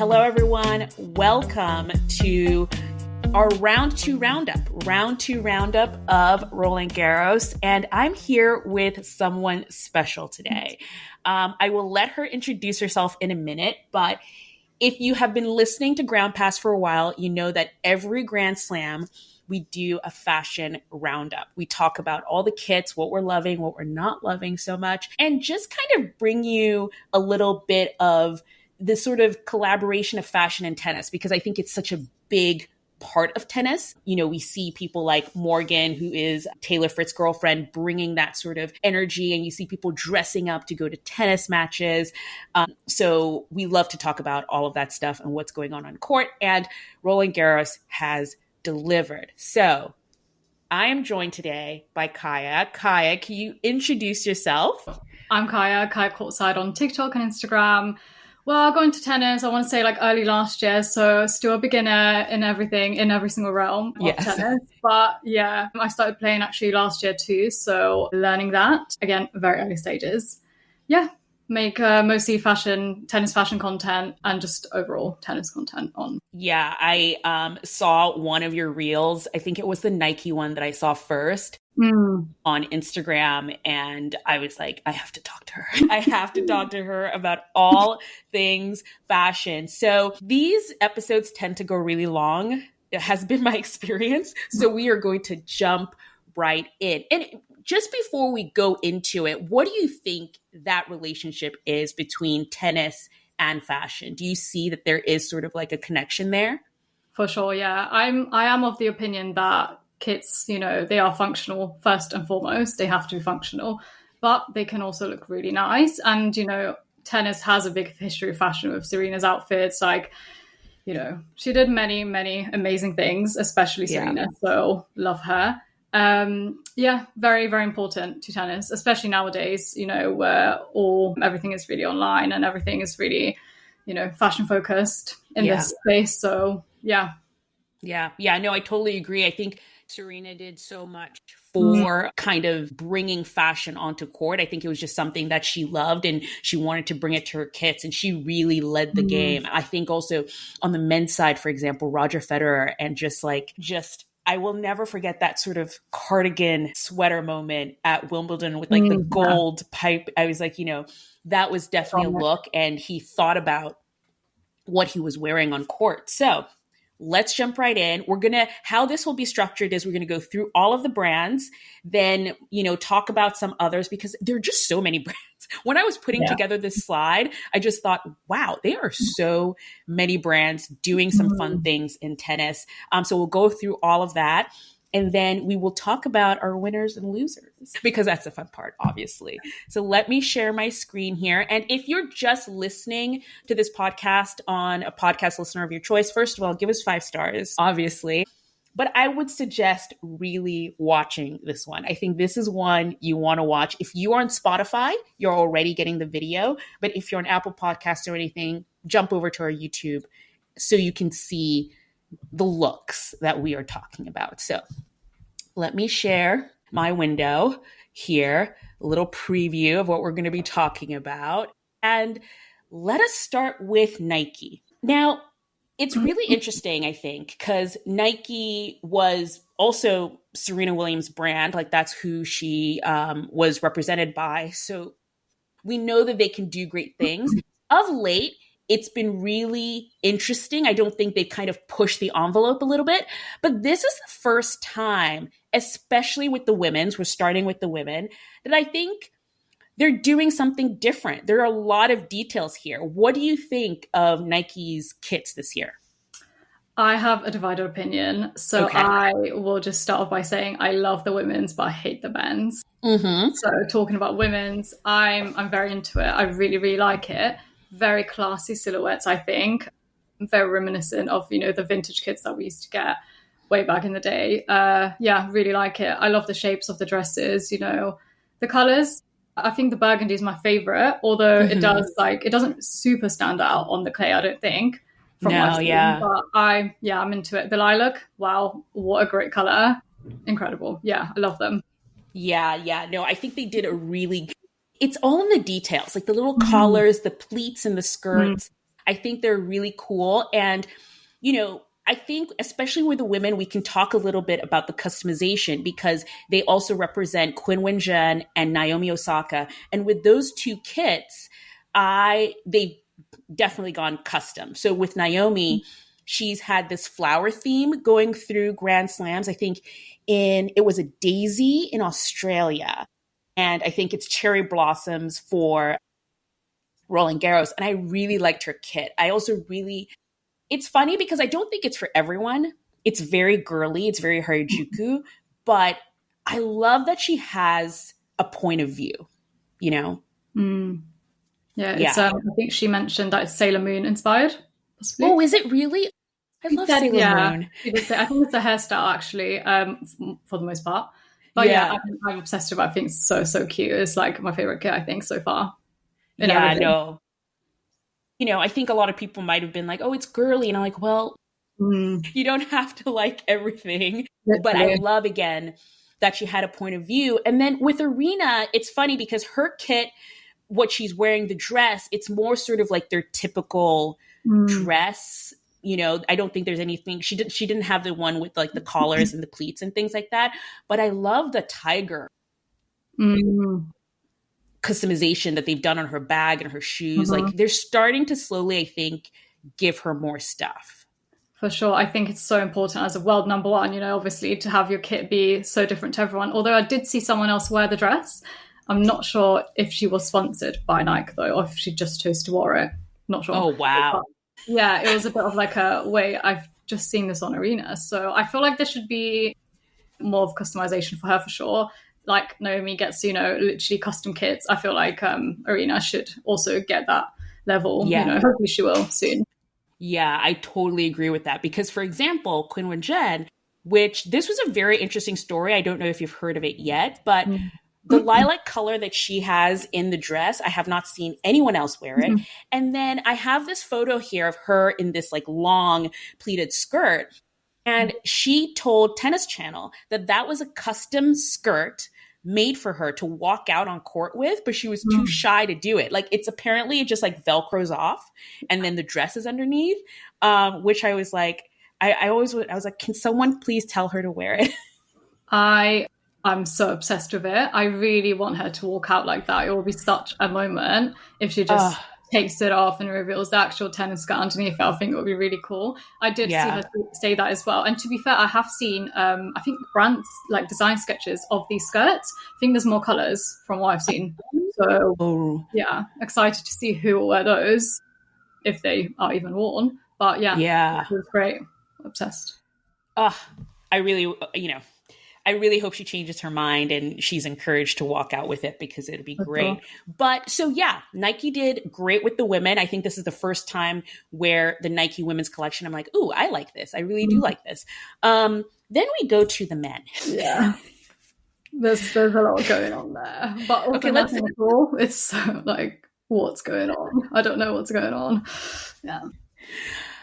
Hello, everyone. Welcome to our round two roundup of Roland Garros. And I'm here with someone special today. I will let her introduce herself in a minute, but if you have been listening to Ground Pass for a while, you know that every Grand Slam, we do a fashion roundup. We talk about all the kits, what we're loving, what we're not loving so much, and just kind of bring you a little bit of the sort of collaboration of fashion and tennis, because I think it's such a big part of tennis. You know, we see people like Morgan, who is Taylor Fritz's girlfriend, bringing that sort of energy, and you see people dressing up to go to tennis matches. So we love to talk about all of that stuff and what's going on court, and Roland Garros has delivered. So I am joined today by Kaya. Kaya, can you introduce yourself? I'm Kaya Courtside on TikTok and Instagram. Well, I got into tennis, I want to say like early last year, so still a beginner in everything, in every single realm of tennis. But yeah, I started playing actually last year too, so learning that. Again, very early stages. Yeah, make mostly tennis fashion content and just overall tennis content on. Yeah, I saw one of your reels. I think it was the Nike one that I saw first on Instagram. And I was like, I have to talk to her. I have to talk to her about all things fashion. So these episodes tend to go really long. It has been my experience. So we are going to jump right in. And just before we go into it, what do you think that relationship is between tennis and fashion? Do you see that there is sort of like a connection there? For sure, yeah. I am of the opinion that kits, you know, they are functional first and foremost. They have to be functional, but they can also look really nice. And, you know, tennis has a big history of fashion with Serena's outfits. Like, you know, she did many, many amazing things, especially Serena. So love her. Yeah, very, very important to tennis, especially nowadays, you know, where everything is really online and everything is really, you know, fashion focused in this space. So yeah. No, I totally agree. I think Serena did so much for kind of bringing fashion onto court. I think it was just something that she loved and she wanted to bring it to her kits, and she really led the game. I think also on the men's side, for example, Roger Federer, and I will never forget that sort of cardigan sweater moment at Wimbledon with like the gold pipe. I was like, you know, that was definitely a look, and he thought about what he was wearing on court. So let's jump right in. How this will be structured is we're going to go through all of the brands, then, you know, talk about some others, because there are just so many brands. When I was putting together this slide, I just thought, wow, there are so many brands doing some fun things in tennis. So we'll go through all of that. And then we will talk about our winners and losers, because that's the fun part, obviously. So let me share my screen here. And if you're just listening to this podcast on a podcast listener of your choice, first of all, give us 5 stars, obviously. But I would suggest really watching this one. I think this is one you want to watch. If you are on Spotify, you're already getting the video. But if you're on Apple Podcasts or anything, jump over to our YouTube so you can see the looks that we are talking about. So let me share my window here, a little preview of what we're going to be talking about. And let us start with Nike. Now, it's really interesting, I think, because Nike was also Serena Williams' brand. Like, that's who she was represented by. So we know that they can do great things. Of late, it's been really interesting. I don't think they've kind of pushed the envelope a little bit, but this is the first time, especially with the women's, we're starting with the women, that I think they're doing something different. There are a lot of details here. What do you think of Nike's kits this year? I have a divided opinion. So I will just start off by saying I love the women's, but I hate the men's. So talking about women's, I'm very into it. I really, really like it. Very classy silhouettes, I think. Very reminiscent of, you know, the vintage kits that we used to get way back in the day. Yeah, really like it. I love the shapes of the dresses, you know. The colours, I think the burgundy is my favourite, although it doesn't super stand out on the clay, I don't think. But I'm into it. The lilac, wow, what a great colour. Incredible. Yeah, I love them. Yeah. No, I think they did a really it's all in the details, like the little collars, the pleats and the skirts. I think they're really cool. And, I think especially with the women, we can talk a little bit about the customization because they also represent Quinn Wen-jen and Naomi Osaka. And with those two kits, they've definitely gone custom. So with Naomi, she's had this flower theme going through Grand Slams. I think it was a daisy in Australia. And I think it's cherry blossoms for Roland Garros. And I really liked her kit. I also it's funny because I don't think it's for everyone. It's very girly. It's very Harajuku. But I love that she has a point of view, Yeah, I think she mentioned that it's Sailor Moon inspired, possibly. Oh, is it really? I love Sailor Moon. I think it's a hairstyle, actually, for the most part. But I'm obsessed with it. I think it's so, so cute. It's like my favorite kit, I think, so far. I know. I think a lot of people might have been like, oh, it's girly. And I'm like, well, you don't have to like everything. But I love, again, that she had a point of view. And then with Arena, it's funny because her kit, what she's wearing, the dress, it's more sort of like their typical dress. I don't think there's anything. She didn't have the one with like the collars and the pleats and things like that. But I love the tiger customization that they've done on her bag and her shoes. Like they're starting to slowly, I think, give her more stuff. For sure. I think it's so important as a world number one, obviously to have your kit be so different to everyone. Although I did see someone else wear the dress. I'm not sure if she was sponsored by Nike though, or if she just chose to wear it. Not sure. Oh, wow. Yeah, it was a bit of like I've just seen this on Arena. So I feel like there should be more of customization for her for sure. Like Naomi gets, literally custom kits. I feel like Arena should also get that level. Yeah. Hopefully she will soon. Yeah, I totally agree with that. Because, for example, Quinn Wen-jen, which this was a very interesting story. I don't know if you've heard of it yet, but the lilac color that she has in the dress, I have not seen anyone else wear it. And then I have this photo here of her in this like long pleated skirt. And she told Tennis Channel that was a custom skirt made for her to walk out on court with, but she was too shy to do it. Like it's apparently it just like Velcros off and then the dress is underneath, which I was like, I was like, can someone please tell her to wear it? I'm so obsessed with it. I really want her to walk out like that. It will be such a moment if she just takes it off and reveals the actual tennis skirt underneath it. I think it would be really cool. I did see her say that as well. And to be fair, I have seen, I think brands like design sketches of these skirts. I think there's more colours from what I've seen. So excited to see who will wear those if they are even worn. But it was great. Obsessed. I really hope she changes her mind and she's encouraged to walk out with it because it'd be great. But so Nike did great with the women. I think this is the first time where the Nike women's collection, I'm like, ooh, I like this. I really do like this. Then we go to the men. Yeah. There's a lot going on there. But it's so like, what's going on? I don't know what's going on. Yeah.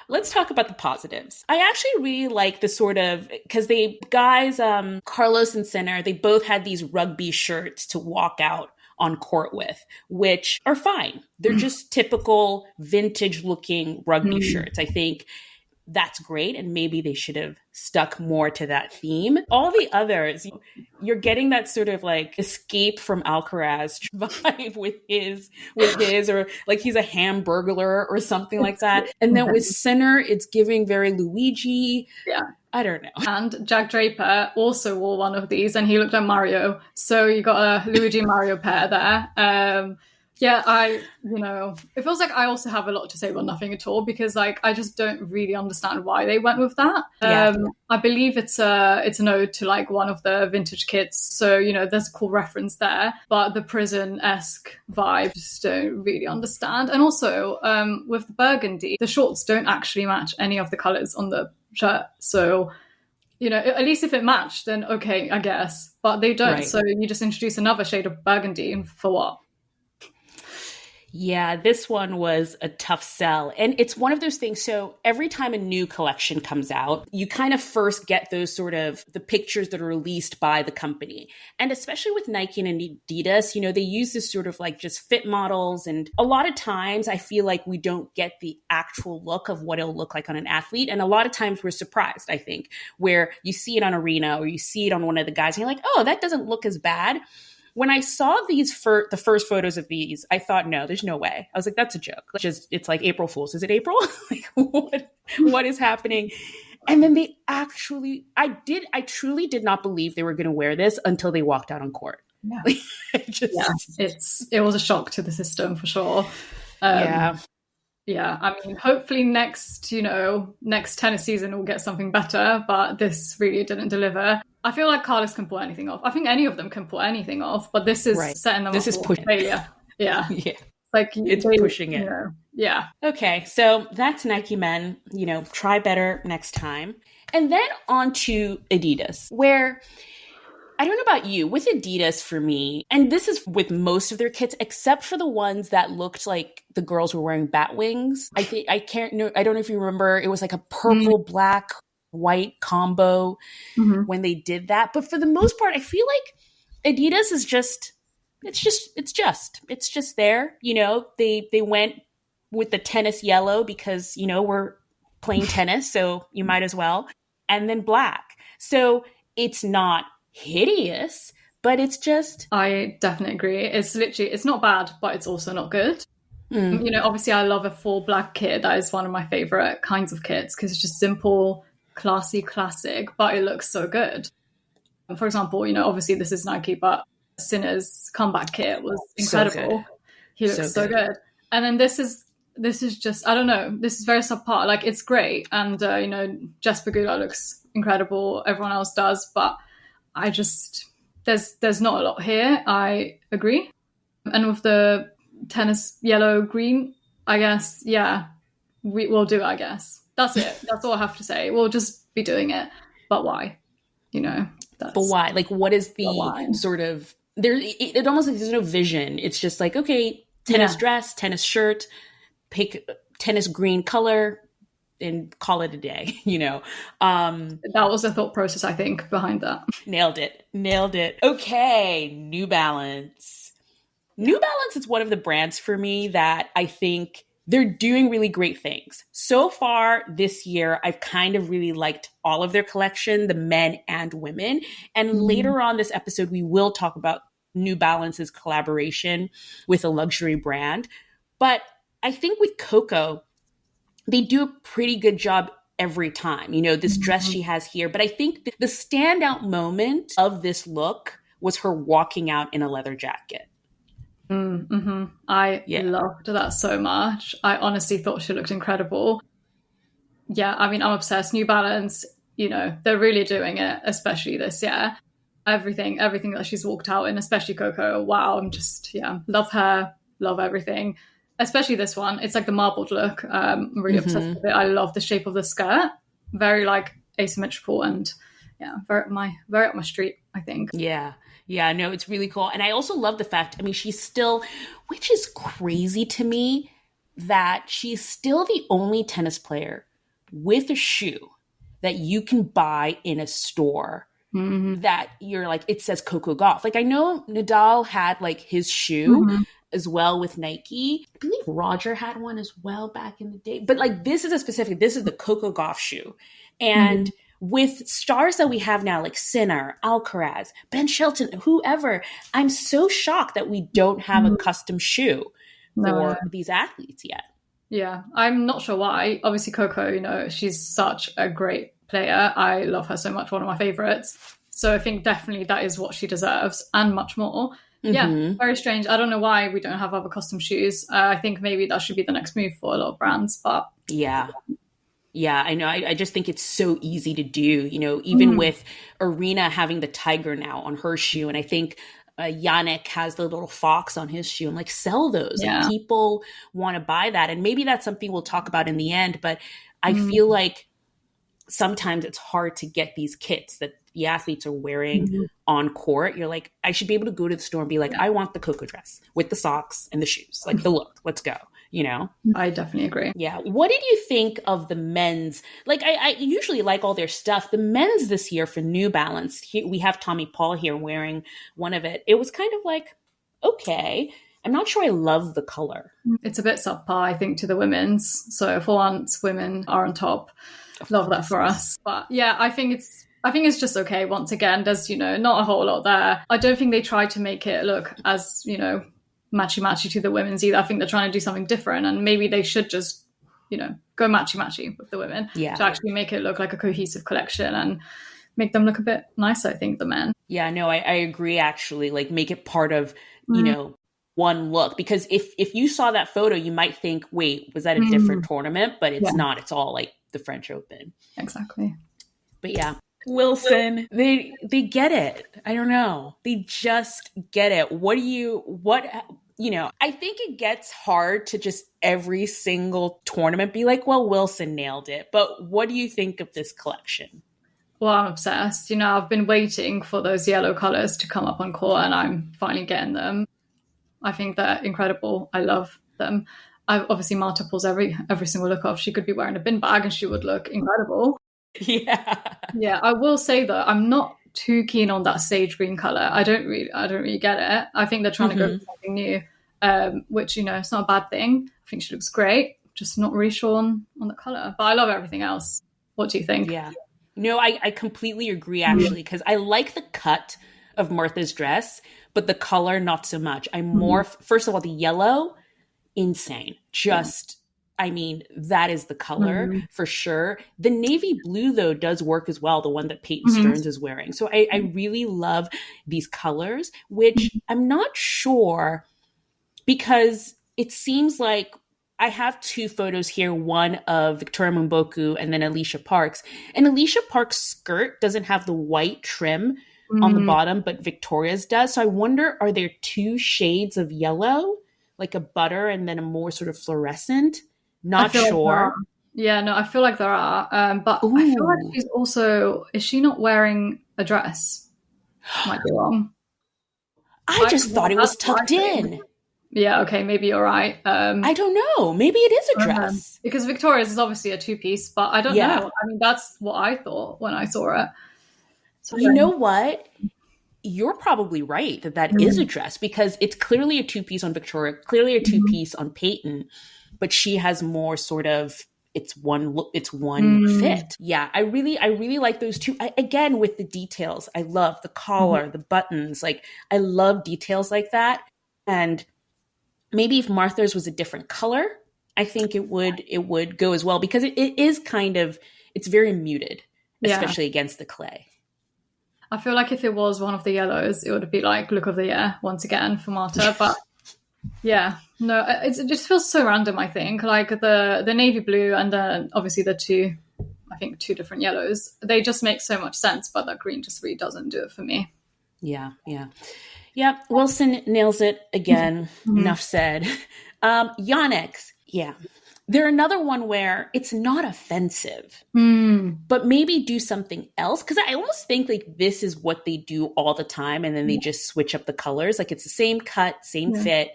Let's talk about the positives. I actually really like the sort of, because Carlos and Sinner, they both had these rugby shirts to walk out on court with, which are fine. They're just typical vintage looking rugby shirts. I think that's great. And maybe they should have stuck more to that theme. All the others, you're getting that sort of like escape from Alcaraz vibe with his, or like he's a Hamburglar or something like that. And then with Sinner, it's giving very Luigi. Yeah. I don't know. And Jack Draper also wore one of these and he looked like Mario. So you got a Luigi Mario pair there. It feels like I also have a lot to say about nothing at all because like I just don't really understand why they went with that. I believe it's an ode to like one of the vintage kits. So, there's a cool reference there, but the prison-esque vibe just don't really understand. And also with the burgundy, the shorts don't actually match any of the colors on the shirt. So, at least if it matched, then okay, I guess. But they don't. Right. So you just introduce another shade of burgundy for what? Yeah, this one was a tough sell. And it's one of those things. So every time a new collection comes out, you kind of first get those sort of the pictures that are released by the company. And especially with Nike and Adidas, they use this sort of like just fit models. And a lot of times I feel like we don't get the actual look of what it'll look like on an athlete. And a lot of times we're surprised, I think, where you see it on Arena or you see it on one of the guys and you're like, oh, that doesn't look as bad. When I saw the first photos of these, I thought, no, there's no way. I was like, that's a joke. It's like April Fool's. Is it April? Like, what is happening? And then I truly did not believe they were going to wear this until they walked out on court. Yeah. It was a shock to the system for sure. Yeah. I mean, hopefully next tennis season we'll get something better, but this really didn't deliver. I feel like Carlos can pull anything off. I think any of them can pull anything off, but this is setting them up for failure. Yeah. Yeah. Like it's pushing it. Yeah. Okay. So that's Nike men, try better next time. And then on to Adidas, where I don't know about you, with Adidas for me, and this is with most of their kits, except for the ones that looked like the girls were wearing bat wings. I don't know if you remember, it was like a purple, black, white combo when they did that. But for the most part, I feel like Adidas is it's just there. They went with the tennis yellow because, we're playing tennis, so you might as well. And then black. So it's not hideous, but it's just... I definitely agree. It's not bad, but it's also not good. Obviously I love a full black kit. That is one of my favorite kinds of kits because it's just simple, classy, classic, but it looks so good. For example, obviously this is Nike, but Sinner's comeback kit was incredible. He looks so good. And then this is just, I don't know, this is very subpar. Like, it's great, and Jesper Gula looks incredible, everyone else does, but I just, there's not a lot here. I agree. And with the tennis yellow green, I guess, we'll do it, I guess. That's it. That's all I have to say. We'll just be doing it. But why? But why? Like, what is the sort of, it almost like there's no vision. It's just like, okay, tennis dress, tennis shirt, pick tennis green color, and call it a day, That was the thought process, I think, behind that. Nailed it. Okay, New Balance. New Balance is one of the brands for me that I think they're doing really great things. So far this year, I've kind of really liked all of their collection, the men and women. And later on this episode, we will talk about New Balance's collaboration with a luxury brand. But I think with Coco, they do a pretty good job every time. This dress she has here. But I think the standout moment of this look was her walking out in a leather jacket. I loved that so much. I honestly thought she looked incredible. Yeah, I mean, I'm obsessed. New Balance, they're really doing it, especially this year. Everything that she's walked out in, especially Coco. Wow, I'm just, love her, love everything. Especially this one. It's like the marbled look. I'm really obsessed with it. I love the shape of the skirt. Very like asymmetrical and very up my street, I think. Yeah, no, it's really cool. And I also love the fact, I mean, she's still, which is crazy to me, that she's still the only tennis player with a shoe that you can buy in a store that you're like, it says Coco Gauff. Like, I know Nadal had like his shoe as well with Nike. I believe Roger had one as well back in the day. But like, this is the Coco Gauff shoe. And with stars that we have now, like Sinner, Alcaraz, Ben Shelton, whoever, I'm so shocked that we don't have a custom shoe for these athletes yet. Yeah, I'm not sure why. Obviously, Coco, she's such a great player. I love her so much, one of my favorites. So I think definitely that is what she deserves and much more. Yeah, very strange. I don't know why we don't have other custom shoes. I think maybe that should be the next move for a lot of brands, but... Yeah, I know. I just think it's so easy to do, even with Arena having the tiger now on her shoe. And I think Yonex has the little fox on his shoe. I'm like, sell those. Yeah. Like, people want to buy that. And maybe that's something we'll talk about in the end. But I feel like sometimes it's hard to get these kits that the athletes are wearing on court, you're like, I should be able to go to the store and be like, I want the Coco dress with the socks and the shoes, like the look, let's go, you know? I definitely agree. Yeah. What did you think of the men's? Like, I usually like all their stuff. The men's this year for New Balance, we have Tommy Paul here wearing one of it. It was kind of like, okay, I'm not sure I love the color. It's a bit subpar, I think, to the women's. So for once, women are on top. Love that for us. But yeah, I think it's just okay. Once again, there's, not a whole lot there. I don't think they tried to make it look as, matchy-matchy to the women's either. I think they're trying to do something different, and maybe they should just, go matchy-matchy with the women to actually make it look like a cohesive collection and make them look a bit nicer, I think, the men. Yeah, no, I agree, actually. Like, make it part of, one look. Because if you saw that photo, you might think, wait, was that a different tournament? But it's not. It's all like the French Open. Exactly. But yeah, Wilson, they get it. I don't know. They just get it. I think it gets hard to just every single tournament be like, well, Wilson nailed it. But what do you think of this collection? Well, I'm obsessed. I've been waiting for those yellow colors to come up on court, and I'm finally getting them. I think they're incredible. I love them. Obviously, Marta pulls every single look off. She could be wearing a bin bag and she would look incredible. Yeah. Yeah, I will say though, I'm not too keen on that sage green color. I don't really get it. I think they're trying to go for something new, which, it's not a bad thing. I think she looks great. Just not really sure on the color. But I love everything else. What do you think? Yeah. No, I completely agree, actually, because I like the cut of Martha's dress, but the color, not so much. I'm more, first of all, the yellow, insane. That is the color for sure. The navy blue, though, does work as well, the one that Peyton Stearns is wearing. So I really love these colors, which I'm not sure, because it seems like I have two photos here, one of Victoria Mumboku and then Alicia Parks. And Alicia Parks' skirt doesn't have the white trim on the bottom, but Victoria's does. So I wonder, are there two shades of yellow, like a butter and then a more sort of fluorescent? Not sure. I feel like there are. But I feel like she's also, is she not wearing a dress? Might be wrong. I just thought it was tucked in. Yeah, okay, maybe you're right. I don't know. Maybe it is a dress. Because Victoria's is obviously a two-piece, but I don't know. I mean, that's what I thought when I saw it. So you know what? You're probably right that is a dress, because it's clearly a two-piece on Victoria, clearly a two-piece on Peyton, but she has more sort of, it's one fit. Yeah, I really like those two. Again, with the details, I love the collar, the buttons. Like, I love details like that. And maybe if Martha's was a different color, I think it would go as well, because it is kind of, it's very muted, especially against the clay. I feel like if it was one of the yellows, it would be like look of the year once again for Marta. But yeah, no, it just feels so random, I think. Like the navy blue and then obviously the two different yellows, they just make so much sense, but that green just really doesn't do it for me. Yeah. Wilson nails it again. Enough said. Yonex, yeah. They're another one where it's not offensive, but maybe do something else. Because I almost think like this is what they do all the time, and then they just switch up the colors. Like, it's the same cut, same fit,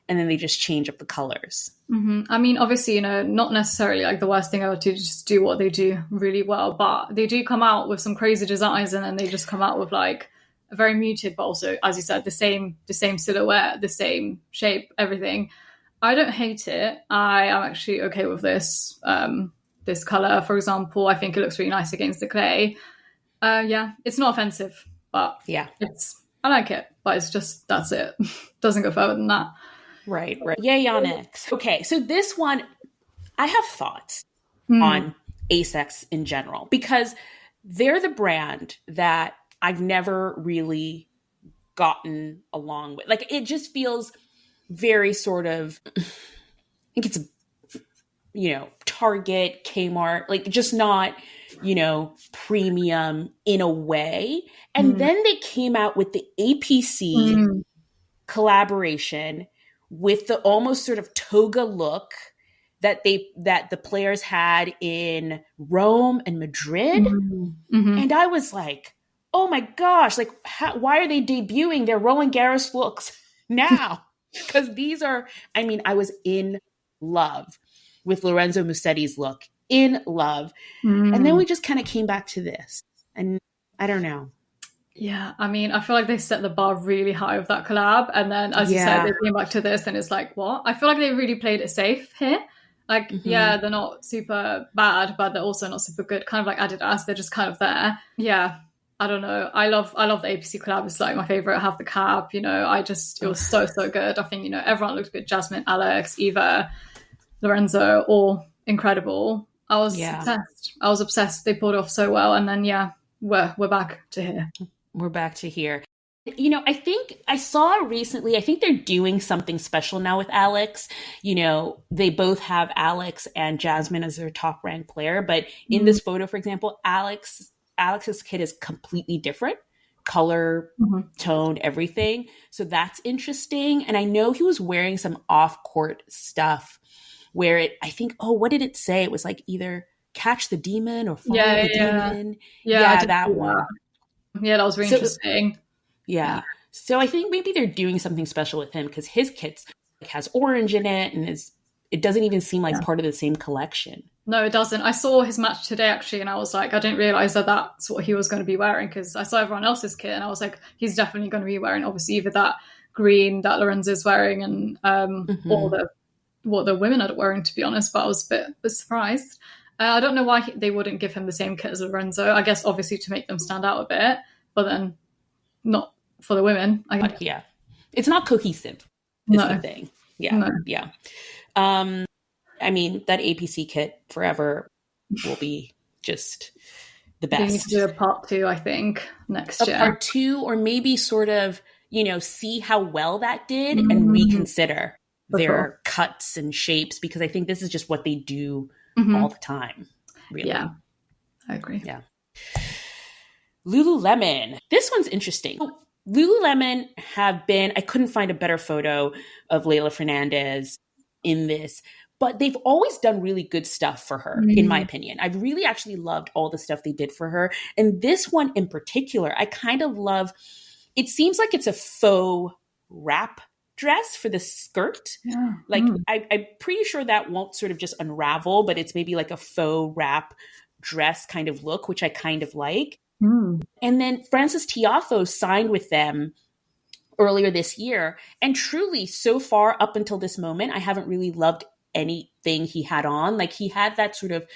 and then they just change up the colors. I mean, obviously, not necessarily like the worst thing ever to just do what they do really well, but they do come out with some crazy designs, and then they just come out with like a very muted, but also, as you said, the same silhouette, the same shape, everything. I don't hate it. I am actually okay with this this color, for example. I think it looks really nice against the clay. It's not offensive, but I like it, but it's just, that's it. Doesn't go further than that. Right. Yeah, Yonex. Okay, so this one, I have thoughts on Asics in general, because they're the brand that I've never really gotten along with. Like, it just feels very sort of, I think it's, Target, Kmart, like just not, premium in a way. And then they came out with the APC collaboration with the almost sort of toga look that the players had in Rome and Madrid. And I was like, oh my gosh, like why are they debuting their Roland Garros looks now? Because these are, I mean, I was in love with Lorenzo Mussetti's look, in love. And then we just kind of came back to this. And I don't know. Yeah, I mean, I feel like they set the bar really high with that collab. And then, as you said, they came back to this and it's like, what? I feel like they really played it safe here. Like, yeah, they're not super bad, but they're also not super good. Kind of like Adidas, they're just kind of there. Yeah, I don't know. I love the APC collab. It's like my favorite. I have the cap, you know, it was so good. I think, you know, everyone looked good. Jasmine, Alex, Eva, Lorenzo, all incredible. I was obsessed. They pulled it off so well. And then, yeah, we're back to here. We're back to here. You know, I think I saw recently, I think they're doing something special now with Alex. You know, they both have Alex and Jasmine as their top ranked player. But in this photo, for example, Alex's kit is completely different. Color, tone, everything. So that's interesting. And I know he was wearing some off-court stuff where I think, what did it say? It was like either catch the demon or follow the demon. Yeah, that one. Yeah, that was really interesting. Yeah. So I think maybe they're doing something special with him because his kit has orange in it and it doesn't even seem like part of the same collection. No, it doesn't. I saw his match today, actually, and I was like, I didn't realize that that's what he was going to be wearing because I saw everyone else's kit and I was like, he's definitely going to be wearing, obviously, either that green that Lorenzo's wearing and or what the women are wearing, to be honest, but I was a bit surprised. I don't know why they wouldn't give him the same kit as Lorenzo. I guess, obviously, to make them stand out a bit, but then not for the women. Yeah. It's not cohesive, is the thing. Yeah. No. Yeah. I mean, that APC kit forever will be just the best. They need to do a part 2, I think, next year. Part 2, or maybe sort of, you know, see how well that did and reconsider their cuts and shapes, because I think this is just what they do all the time, really. Yeah, I agree. Yeah. Lululemon. This one's interesting. Lululemon I couldn't find a better photo of Leylah Fernandez in this, but they've always done really good stuff for her, in my opinion. I've really actually loved all the stuff they did for her. And this one in particular, I kind of love, it seems like it's a faux wrap dress for the skirt. Yeah. Like I'm pretty sure that won't sort of just unravel, but it's maybe like a faux wrap dress kind of look, which I kind of like. And then Francis Tiafoe signed with them earlier this year. And truly, so far up until this moment, I haven't really loved anything he had on. Like he had that sort of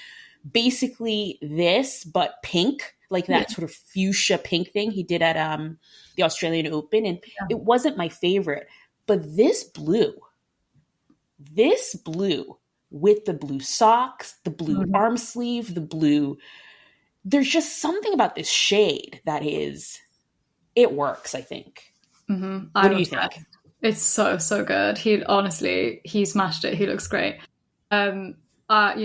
basically this, but pink, like that sort of fuchsia pink thing he did at the Australian Open. And it wasn't my favorite. But this blue with the blue socks, the blue arm sleeve, the blue, there's just something about this shade that it works, I think. What do you think? It's so good. He smashed it. He looks great. You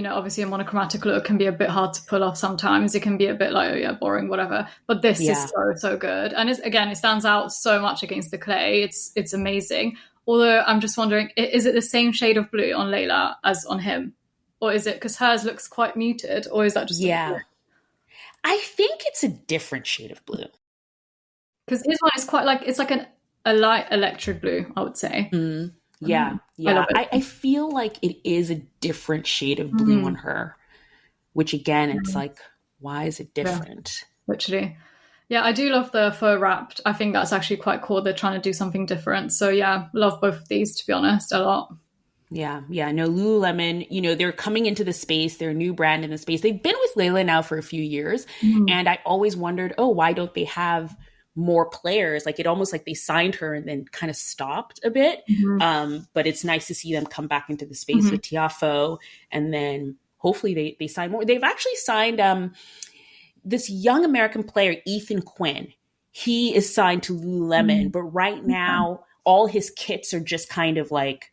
know, obviously a monochromatic look can be a bit hard to pull off sometimes. It can be a bit like, boring, whatever. But this is so good. And it stands out so much against the clay. It's amazing. Although I'm just wondering, is it the same shade of blue on Leylah as on him? Or is it, because hers looks quite muted, or is that just I think it's a different shade of blue. Because his one is quite like, it's like a light electric blue, I would say. Yeah. I feel like it is a different shade of blue on her, which again, it's like, why is it different? Yeah, literally. Yeah, I do love the faux wrapped. I think that's actually quite cool. They're trying to do something different. So yeah, love both of these, to be honest, a lot. Yeah. No, Lululemon, you know, they're coming into the space. They're a new brand in the space. They've been with Leylah now for a few years. And I always wondered, why don't they have more players? Like it almost like they signed her and then kind of stopped a bit. But it's nice to see them come back into the space with Tiafoe. And then hopefully they sign more. They've actually signed this young American player, Ethan Quinn. He is signed to Lululemon, but right now all his kits are just kind of like,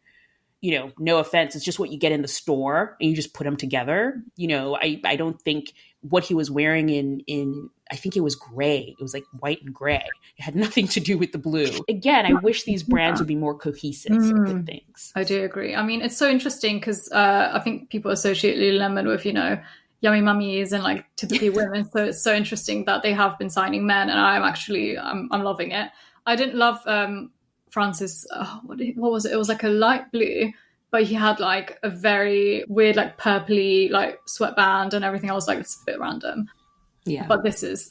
you know, no offense, it's just what you get in the store and you just put them together. You know, I don't think what he was wearing in I think it was gray. It was like white and gray. It had nothing to do with the blue. Again, I wish these brands would be more cohesive with things. I do agree. I mean, it's so interesting because I think people associate Lululemon with, you know, yummy mummies and like typically women. So it's so interesting that they have been signing men, and I'm loving it. I didn't love Francis. What was it? It was like a light blue, but he had like a very weird like purpley like sweatband and everything. I was like, it's a bit random. Yeah. But this is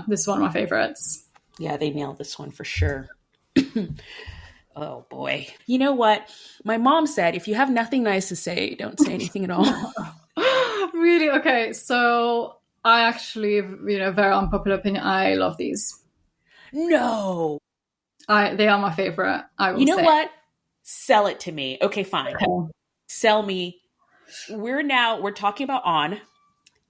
this is one of my favorites. Yeah, they nailed this one for sure. Oh boy. You know what? My mom said, if you have nothing nice to say, don't say anything at all. Really? Okay. So I actually, very unpopular opinion. I love these. No. They are my favorite. I will say. You know what? Sell it to me. Okay, fine. Okay. Sell me. We're talking about On.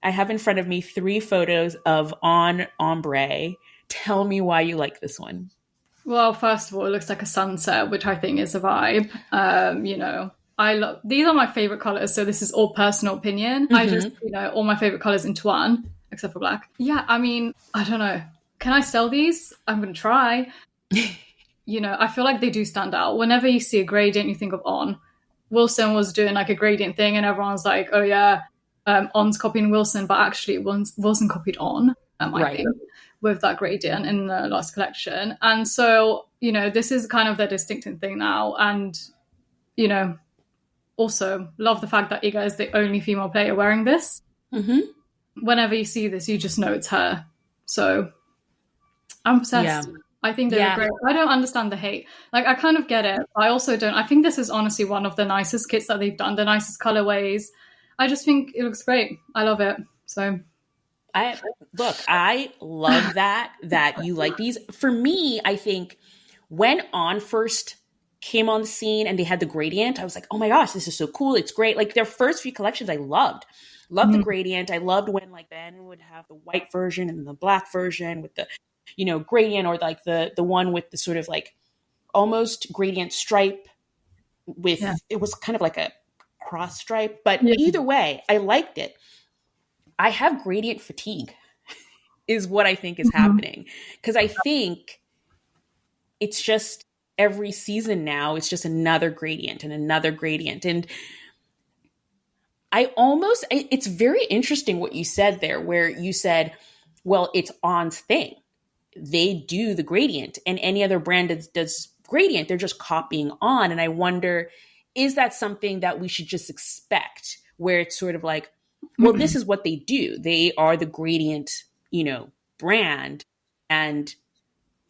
I have in front of me 3 photos of On ombre. Tell me why you like this one. Well, first of all, it looks like a sunset, which I think is a vibe. I love, these are my favorite colors. So this is all personal opinion. I just, all my favorite colors into one, except for black. Yeah. I mean, I don't know. Can I sell these? I'm going to try. I feel like they do stand out. Whenever you see a gradient, you think of On. Wilson was doing like a gradient thing and everyone's like, oh yeah, On's copying Wilson, but actually Wilson copied On, I think, with that gradient in the last collection. And so, this is kind of their distinctive thing now. And, also love the fact that Iga is the only female player wearing this. Mm-hmm. Whenever you see this, you just know it's her. So I'm obsessed. Yeah. I think they're great. I don't understand the hate. Like, I kind of get it. I also don't. I think this is honestly one of the nicest kits that they've done, the nicest colorways. I just think it looks great. I love it. So I love that you like these. For me, I think when On first came on the scene and they had the gradient, I was like, oh my gosh, this is so cool. It's great. Like their first few collections, I loved the gradient. I loved when like Ben would have the white version and the black version with the, gradient, or like the one with the sort of like almost gradient stripe with, it was kind of like a cross stripe, but either way, I liked it. I have gradient fatigue is what I think is happening. Because I think it's just every season now, it's just another gradient and another gradient. And it's very interesting what you said there, where you said, well, it's On's thing. They do the gradient, and any other brand does gradient. They're just copying On. And I wonder, is that something that we should just expect, where it's sort of like, well, this is what they do. They are the gradient, brand. And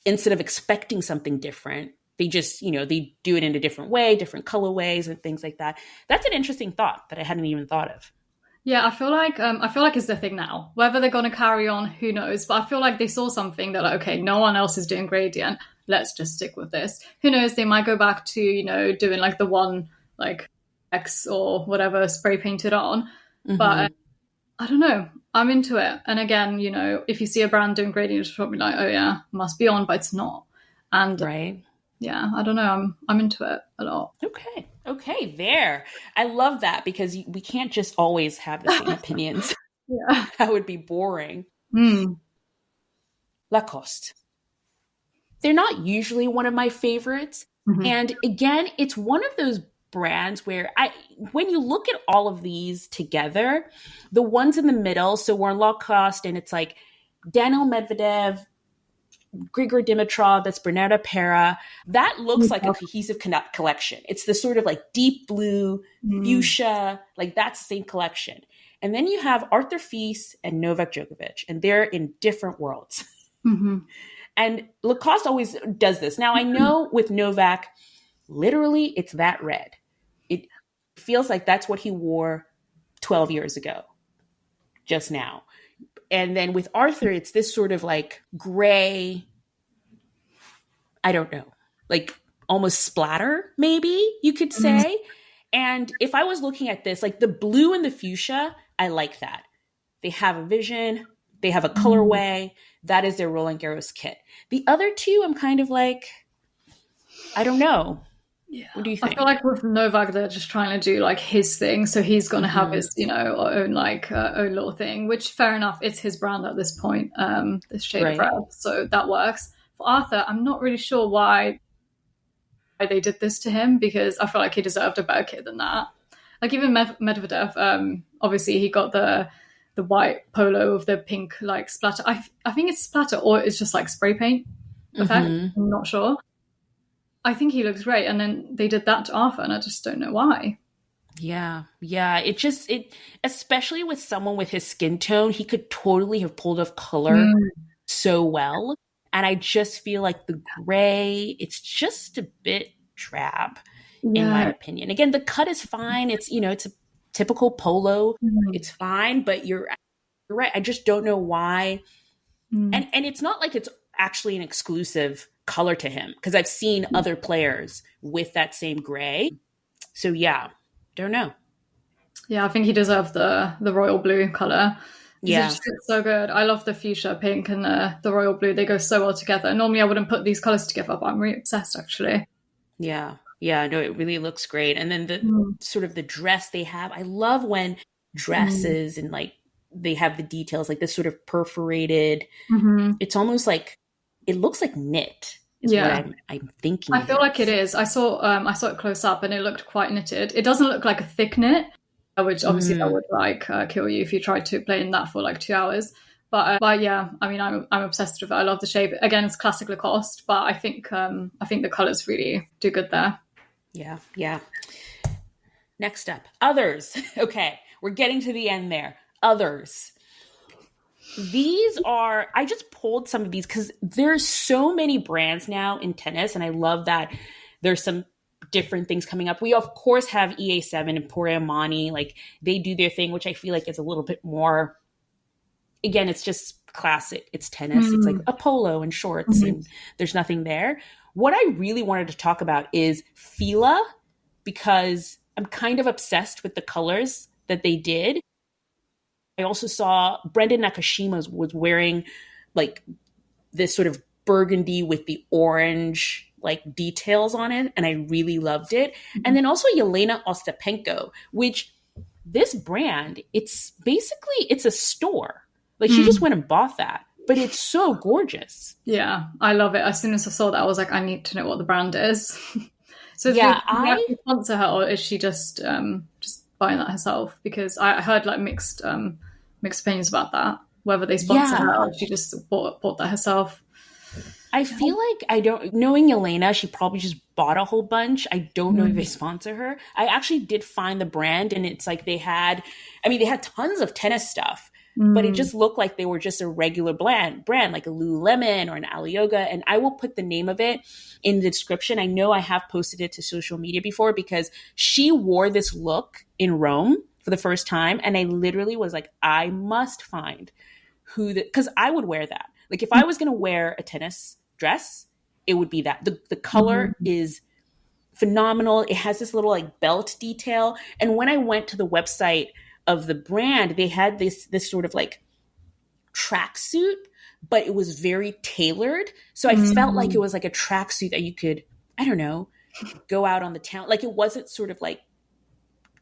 instead of expecting something different, they just, they do it in a different way, different colorways and things like that. That's an interesting thought that I hadn't even thought of. Yeah, I feel like it's the thing now. Whether they're going to carry on, who knows? But I feel like they saw something that, like, okay, no one else is doing gradient. Let's just stick with this. Who knows? They might go back to, doing like the one, like X or whatever spray painted on. Mm-hmm. But I don't know. I'm into it. And again, if you see a brand doing gradient, it's probably like, oh yeah, must be On, but it's not. And right. Yeah, I don't know. I'm into it a lot. Okay, there. I love that, because we can't just always have the same opinions. Yeah. That would be boring. Lacoste. They're not usually one of my favorites. Mm-hmm. And again, it's one of those brands where when you look at all of these together, the ones in the middle, so we're Lacoste and it's like Daniel Medvedev, Grigor Dimitrov, that's Bernarda Pera. That looks like a cohesive collection. It's the sort of like deep blue, fuchsia, like that's the same collection. And then you have Arthur Fils and Novak Djokovic, and they're in different worlds. Mm-hmm. And Lacoste always does this. Now I know with Novak, literally it's that red. It feels like that's what he wore 12 years ago, just now. And then with Arthur, it's this sort of like gray, I don't know, like almost splatter, maybe you could say. Mm-hmm. And if I was looking at this, like the blue and the fuchsia, I like that. They have a vision. They have a colorway. That is their Roland Garros kit. The other two, I'm kind of like, I don't know. Yeah. What do you think? I feel like with Novak, they're just trying to do like his thing. So he's going to have his, own little thing, which fair enough. It's his brand at this point, this shade of red. So that works. For Arthur, I'm not really sure why they did this to him, because I feel like he deserved a better kit than that. Like even Medvedev, obviously he got the the white polo with the pink like splatter. I think it's splatter or it's just like spray paint effect. Mm-hmm. I'm not sure. I think he looks great, and then they did that to Arthur, and I just don't know why. Yeah. It especially with someone with his skin tone, he could totally have pulled off color so well. And I just feel like the gray, it's just a bit drab, in my opinion. Again, the cut is fine. It's, it's a typical polo. It's fine, but you're right. I just don't know why. And it's not like it's actually an exclusive color to him, because I've seen other players with that same gray. So yeah, don't know. Yeah, I think he deserved the royal blue color. Yeah, it's so good. I love the fuchsia pink and the royal blue. They go so well together. Normally I wouldn't put these colors together, but I'm really obsessed actually. Yeah, no, it really looks great. And then the sort of the dress they have, I love when dresses and like they have the details, like this sort of perforated. It's almost like it looks like knit. Is what I'm thinking. I feel like it is. I saw it close up, and it looked quite knitted. It doesn't look like a thick knit, which obviously that would like kill you if you tried to play in that for like 2 hours. But yeah, I mean, I'm obsessed with it. I love the shape. Again, it's classic Lacoste, but I think the colors really do good there. Yeah. Next up, others. Okay, we're getting to the end there. Others. These are, I just pulled some of these because there's so many brands now in tennis, and I love that there's some different things coming up. We of course have EA7 and Poriamani, like they do their thing, which I feel like is a little bit more, again, it's just classic. It's tennis. It's like a polo and shorts and there's nothing there. What I really wanted to talk about is Fila, because I'm kind of obsessed with the colors that they did. I also saw Brendan Nakashima was wearing like this sort of burgundy with the orange like details on it, and I really loved it. And then also Yelena Ostapenko, which this brand, it's a store. Like she just went and bought that, but it's so gorgeous. Yeah, I love it. As soon as I saw that, I was like, I need to know what the brand is. So yeah, I sponsor her, or is she just buying that herself? Because I heard like mixed opinions about that, whether they sponsor her or she just bought that herself. I feel like knowing Yelena, she probably just bought a whole bunch. I don't know if they sponsor her. I actually did find the brand, and it's like they had tons of tennis stuff, but it just looked like they were just a regular brand like a Lululemon or an Alioga. And I will put the name of it in the description. I know I have posted it to social media before, because she wore this look in Rome for the first time. And I literally was like, I must find because I would wear that. Like if I was going to wear a tennis dress, it would be that. The color is phenomenal. It has this little like belt detail. And when I went to the website of the brand, they had this sort of like tracksuit, but it was very tailored. So I felt like it was like a tracksuit that you could, I don't know, go out on the town. Like it wasn't sort of like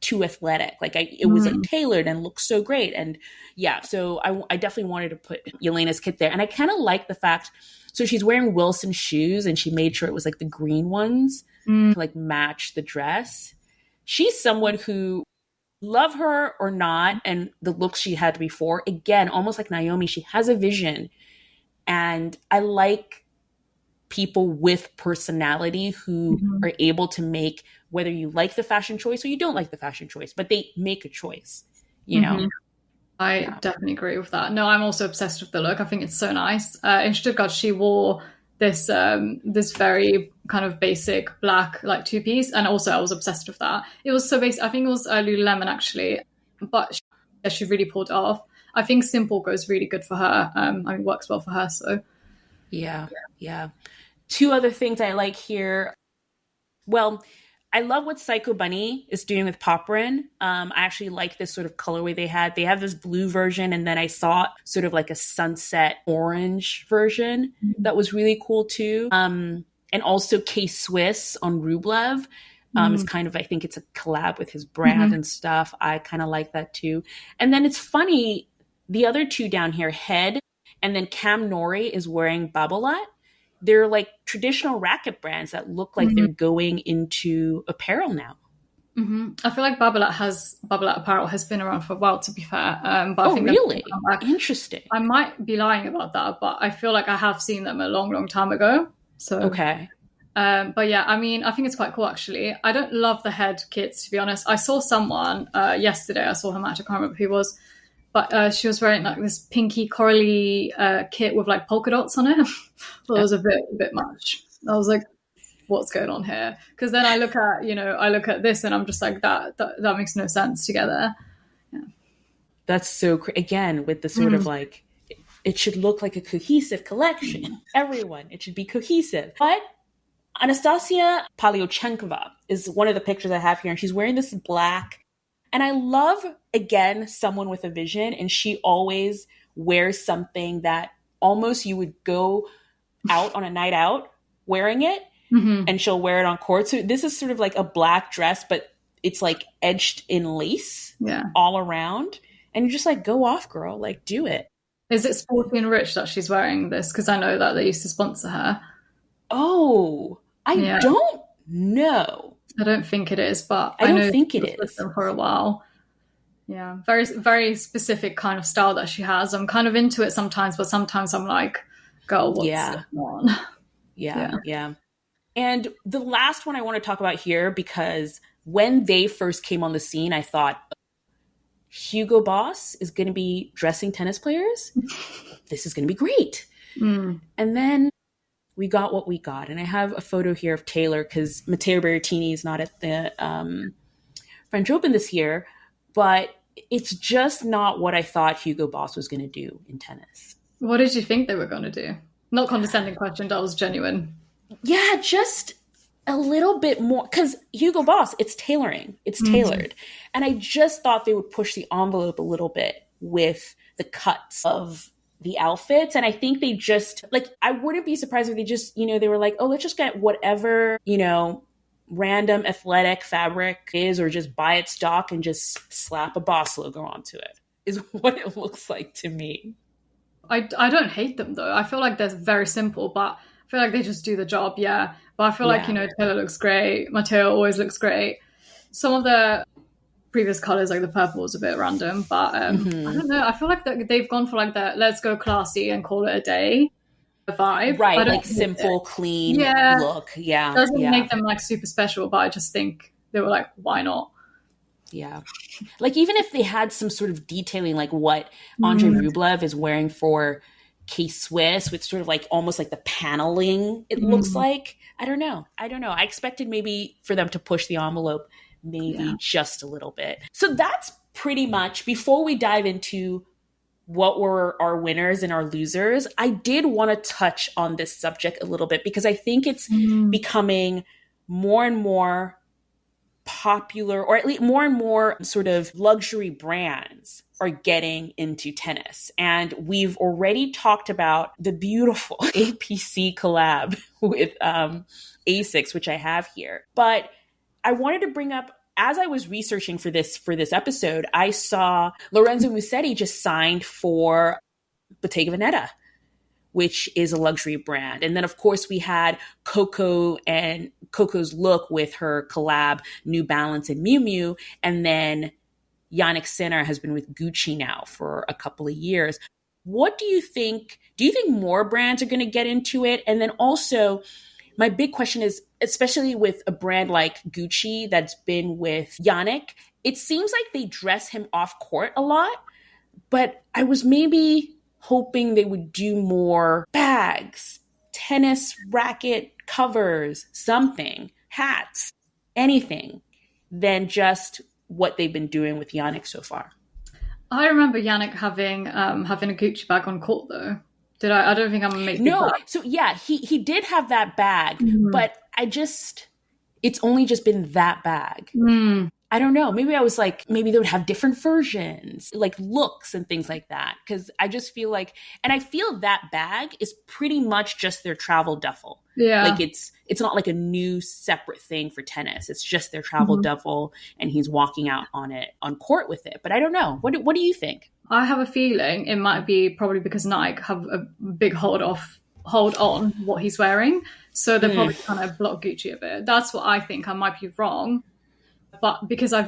too athletic. Like it was like tailored and looked so great. And yeah, so I definitely wanted to put Yelena's kit there. And I kind of like the fact, so she's wearing Wilson shoes, and she made sure it was like the green ones to like match the dress. She's someone who, love her or not, and the looks she had before, again, almost like Naomi, she has a vision. And I like people with personality who are able to make, whether you like the fashion choice or you don't like the fashion choice, but they make a choice, you know? I definitely agree with that. No, I'm also obsessed with the look. I think it's so nice. In Stuttgart, she wore this very kind of basic black like two-piece, and also I was obsessed with that. It was so basic. I think it was Lululemon actually, but she really pulled it off. I think simple goes really good for her. Works well for her. So yeah. Two other things I like here. Well, I love what Psycho Bunny is doing with Poprin. I actually like this sort of colorway they had. They have this blue version, and then I saw sort of like a sunset orange version that was really cool too. And also K-Swiss on Rublev. It's kind of, I think it's a collab with his brand and stuff. I kind of like that too. And then it's funny, the other two down here, Head, and then Cam Nori is wearing Babolat. They're like traditional racket brands that look like they're going into apparel now. I feel like Babolat apparel has been around for a while, to be fair. But I think really? Interesting. I might be lying about that, but I feel like I have seen them a long, long time ago. So okay. But yeah, I mean, I think it's quite cool, actually. I don't love the head kits, to be honest. I saw someone yesterday. I saw her match. I can't remember who it was. But she was wearing like this pinky corally kit with like polka dots on it. Well, it was a bit much. I was like, what's going on here? Because then I look at this and I'm just like, that makes no sense together. Yeah. That's so again, with the sort of like, it should look like a cohesive collection. Everyone, it should be cohesive. But Anastasia Palyochenkova is one of the pictures I have here, and she's wearing this black. And I love, again, someone with a vision, and she always wears something that almost you would go out on a night out wearing it, and she'll wear it on court. So this is sort of like a black dress, but it's like edged in lace all around. And you're just like, go off, girl, like do it. Is it Sporty and Rich that she's wearing this? Because I know that they used to sponsor her. Oh, I don't know. I don't think it is, but I don't think it is. For a while. Yeah, very, very specific kind of style that she has. I'm kind of into it sometimes, but sometimes I'm like, girl, what's going on? Yeah. And the last one I want to talk about here, because when they first came on the scene, I thought, Hugo Boss is going to be dressing tennis players. This is going to be great. And then we got what we got. And I have a photo here of Taylor because Matteo Berrettini is not at the French Open this year, but it's just not what I thought Hugo Boss was going to do in tennis. What did you think they were going to do? Not condescending question, that was genuine. Yeah, just a little bit more, because Hugo Boss, it's tailoring. It's tailored. And I just thought they would push the envelope a little bit with the cuts of the outfits. And I think they just, like, I wouldn't be surprised if they just, they were like, oh, let's just get whatever, random athletic fabric is, or just buy it stock and just slap a Boss logo onto it, is what it looks like to me. I don't hate them, though. I feel like they're very simple, but I feel like they just do the job, yeah. But I feel like, Taylor looks great. Matteo always looks great. Some of the previous colors, like the purple, was a bit random, but I don't know. I feel like they've gone for like the let's go classy and call it a day vibe. Right, like simple, clean look. Yeah. It doesn't make them like super special, but I just think they were like, why not? Yeah. Like even if they had some sort of detailing, like what Andre Rublev is wearing for K-Swiss, with sort of like almost like the paneling, it looks like. I don't know. I expected maybe for them to push the envelope maybe just a little bit. So that's pretty much, before we dive into what were our winners and our losers, I did want to touch on this subject a little bit, because I think it's becoming more and more popular, or at least more and more sort of luxury brands are getting into tennis. And we've already talked about the beautiful APC collab with Asics, which I have here. But I wanted to bring up, as I was researching for this episode, I saw Lorenzo Musetti just signed for Bottega Veneta, which is a luxury brand. And then, of course, we had Coco and Coco's look with her collab, New Balance and Miu Miu. And then Yannick Sinner has been with Gucci now for a couple of years. What do you think? Do you think more brands are going to get into it? And then also, my big question is, especially with a brand like Gucci that's been with Yannick, it seems like they dress him off court a lot, but I was maybe hoping they would do more bags, tennis racket covers, something, hats, anything, than just what they've been doing with Yannick so far. I remember Yannick having a Gucci bag on court, though. Did I? I don't think I'm making No. So yeah, he did have that bag, but it's only just been that bag. I don't know. Maybe I was like, maybe they would have different versions, like looks and things like that. Because I just feel like, and I feel that bag is pretty much just their travel duffel. Yeah. Like it's not like a new separate thing for tennis. It's just their travel duffel, and he's walking out on court with it. But I don't know. What do you think? I have a feeling it might be probably because Nike have a big hold on what he's wearing. So they're probably kind of block Gucci a bit. That's what I think. I might be wrong. But because I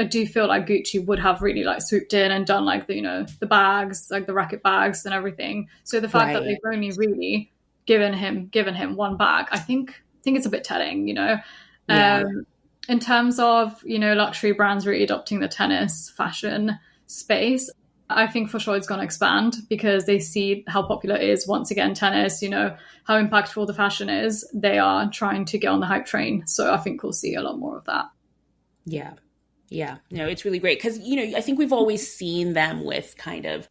do feel like Gucci would have really like swooped in and done like the, the bags, like the racket bags and everything. So the fact that they've only really given him one bag, I think it's a bit telling, in terms of, luxury brands really adopting the tennis fashion space. I think for sure it's going to expand because they see how popular it is. Once again, tennis, how impactful the fashion is. They are trying to get on the hype train. So I think we'll see a lot more of that. Yeah. Yeah. No, it's really great because, I think we've always seen them with kind of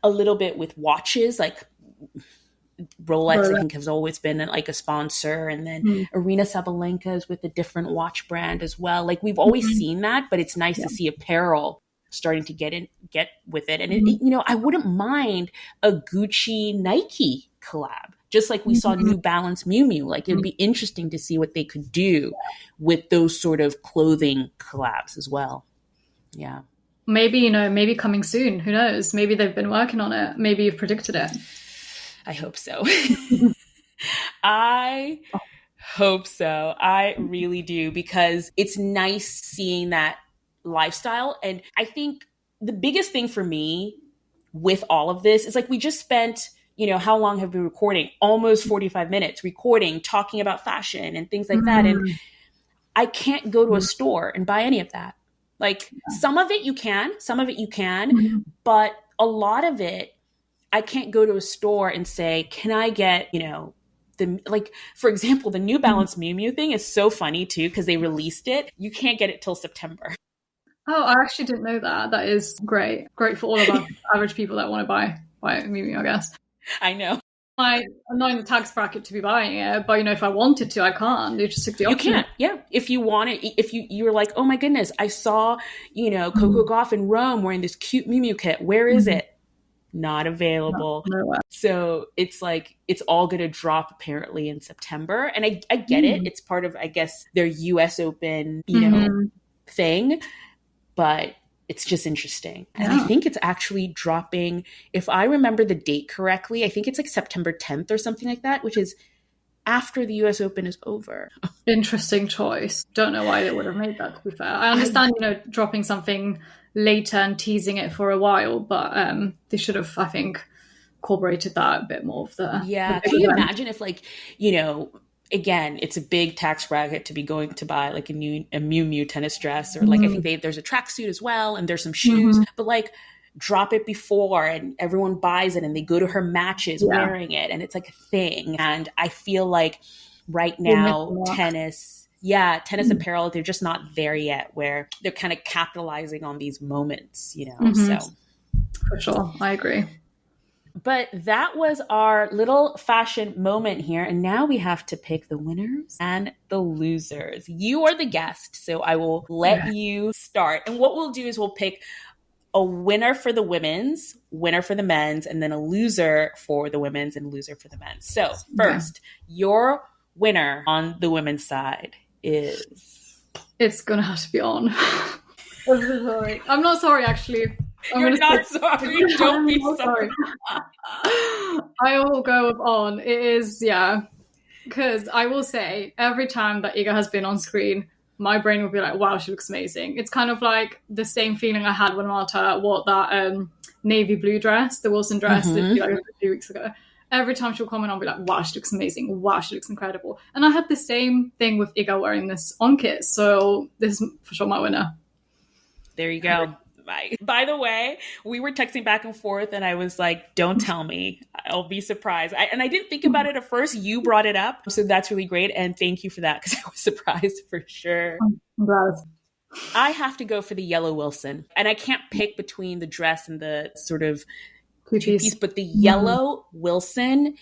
a little bit with watches, like Rolex, I think, has always been like a sponsor. And then Arina Sabalenka's with a different watch brand as well. Like we've always seen that, but it's nice to see apparel starting to get with it. And, I wouldn't mind a Gucci Nike collab, just like we saw New Balance Miu Miu. Like it'd be interesting to see what they could do with those sort of clothing collabs as well. Yeah. Maybe, maybe coming soon. Who knows? Maybe they've been working on it. Maybe you've predicted it. I hope so. I hope so. I really do, because it's nice seeing that lifestyle. And I think the biggest thing for me with all of this is like, we just spent, how long have we been recording? Almost 45 minutes recording, talking about fashion and things like that. And I can't go to a store and buy any of that. Like some of it you can, but a lot of it, I can't go to a store and say, can I get, for example, the New Balance Miu Miu thing is so funny too, because they released it. You can't get it till September. Oh, I actually didn't know that. That is great. Great for all of us average people that want to buy Miu Miu, I guess. I know. I'm not in the tax bracket to be buying it, but if I wanted to, I can't. You just took the option. You can't. Yeah. If you want it, if you were like, oh my goodness, I saw, Coco Gauff in Rome wearing this cute Miu Miu kit. Where is it? Not available. No. So it's like, it's all going to drop apparently in September. And I get it. It's part of, I guess, their US Open, thing, but it's just interesting. And I think it's actually dropping, if I remember the date correctly, I think it's like September 10th or something like that, which is after the US Open is over. Interesting choice. Don't know why they would have made that, to be fair. I understand, dropping something later and teasing it for a while, but they should have, I think, incorporated that a bit more of the... Yeah. Can you imagine if again, it's a big tax bracket to be going to buy like a Miu Miu tennis dress, or like I think there's a tracksuit as well, and there's some shoes, but like drop it before and everyone buys it and they go to her matches wearing it, and it's like a thing. And I feel like right now tennis apparel, they're just not there yet, where they're kind of capitalizing on these moments, so. For sure, I agree. But that was our little fashion moment here. And now we have to pick the winners and the losers. You are the guest, so I will let you start. And what we'll do is we'll pick a winner for the women's, winner for the men's, and then a loser for the women's and loser for the men's. So first, your winner on the women's side is... It's going to have to be On. I'm so sorry. I'm not sorry, actually. You're not sorry. Don't be sorry. I will go with On. It is, because I will say every time that Iga has been on screen, my brain will be like, wow, she looks amazing. It's kind of like the same feeling I had when Marta wore that navy blue dress, the Wilson dress, like a few weeks ago. Every time she'll comment, I'll be like, wow, she looks amazing. Wow, she looks incredible. And I had the same thing with Iga wearing this On kit. So this is for sure my winner. There you go. By the way, we were texting back and forth and I was like, don't tell me. I'll be surprised. And I didn't think about it at first. You brought it up. So that's really great. And thank you for that, because I was surprised for sure. I'm glad. I have to go for the yellow Wilson. And I can't pick between the dress and the sort of two-piece, but the yellow Wilson